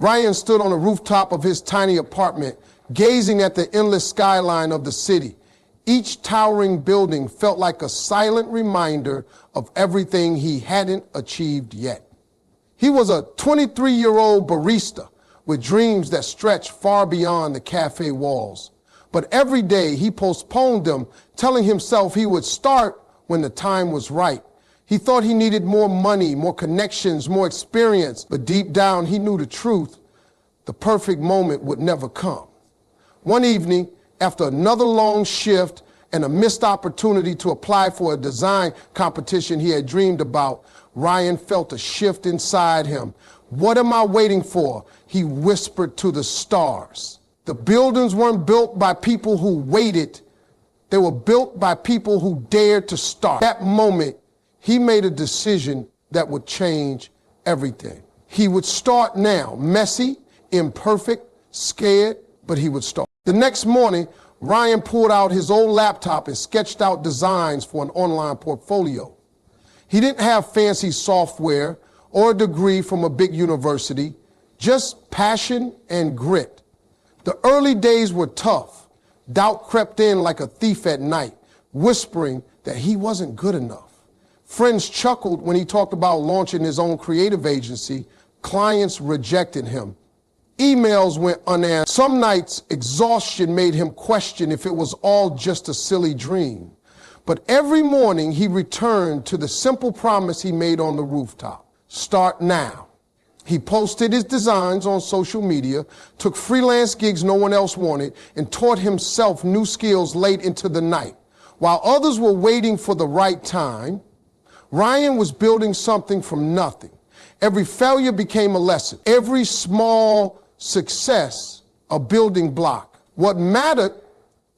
Ryan stood on the rooftop of his tiny apartment, gazing at the endless skyline of the city. Each towering building felt like a silent reminder of everything he hadn't achieved yet. He was a 23-year-old barista with dreams that stretched far beyond the cafe walls. But every day he postponed them, telling himself he would start when the time was right. He thought he needed more money, more connections, more experience. But deep down, he knew the truth. The perfect moment would never come. One evening, after another long shift and a missed opportunity to apply for a design competition he had dreamed about, Ryan felt a shift inside him. "What am I waiting for?" he whispered to the stars. The buildings weren't built by people who waited. They were built by people who dared to start. That moment, he made a decision that would change everything. He would start now, messy, imperfect, scared, but he would start. The next morning, Ryan pulled out his old laptop and sketched out designs for an online portfolio. He didn't have fancy software or a degree from a big university, just passion and grit. The early days were tough. Doubt crept in like a thief at night, whispering that he wasn't good enough. Friends chuckled when he talked about launching his own creative agency. Clients rejected him. Emails went unanswered. Some nights, exhaustion made him question if it was all just a silly dream. But every morning, he returned to the simple promise he made on the rooftop: start now. He posted his designs on social media, took freelance gigs no one else wanted, and taught himself new skills late into the night. While others were waiting for the right time, Ryan was building something from nothing. Every failure became a lesson. Every small success, a building block. What mattered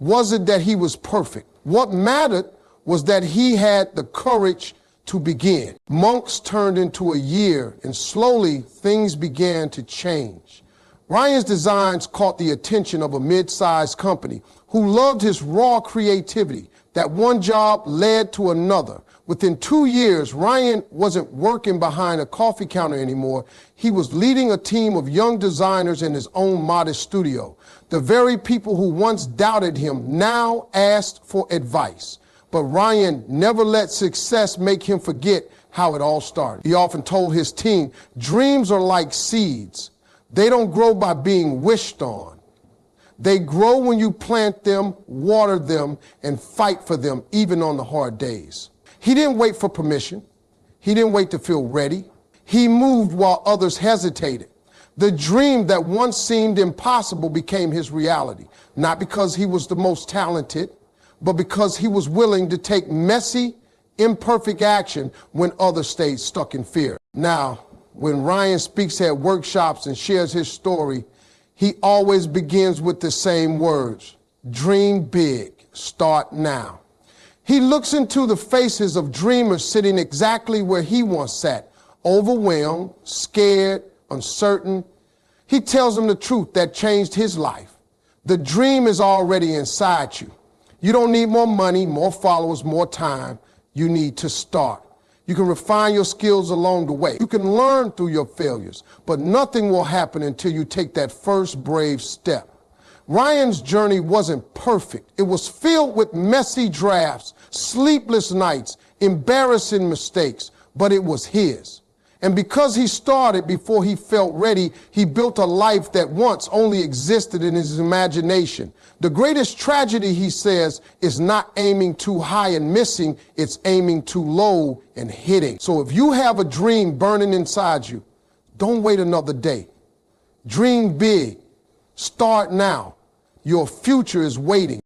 wasn't that he was perfect. What mattered was that he had the courage to begin. Months turned into a year, and slowly things began to change. Ryan's designs caught the attention of a mid-sized company who loved his raw creativity. That one job led to another. Within 2 years, Ryan wasn't working behind a coffee counter anymore. He was leading a team of young designers in his own modest studio. The very people who once doubted him now asked for advice. But Ryan never let success make him forget how it all started. He often told his team, dreams are like seeds. They don't grow by being wished on. They grow when you plant them, water them, and fight for them, even on the hard days. He didn't wait for permission. He didn't wait to feel ready. He moved while others hesitated. The dream that once seemed impossible became his reality, not because he was the most talented, but because he was willing to take messy, imperfect action when others stayed stuck in fear. Now, when Ryan speaks at workshops and shares his story, he always begins with the same words: dream big, start now. He looks into the faces of dreamers sitting exactly where he once sat, overwhelmed, scared, uncertain. He tells them the truth that changed his life. The dream is already inside you. You don't need more money, more followers, more time. You need to start. You can refine your skills along the way. You can learn through your failures, but nothing will happen until you take that first brave step. Ryan's journey wasn't perfect. It was filled with messy drafts, sleepless nights, embarrassing mistakes, but it was his. And because he started before he felt ready, he built a life that once only existed in his imagination. The greatest tragedy, he says, is not aiming too high and missing, it's aiming too low and hitting. So if you have a dream burning inside you, don't wait another day. Dream big. Start now. Your future is waiting.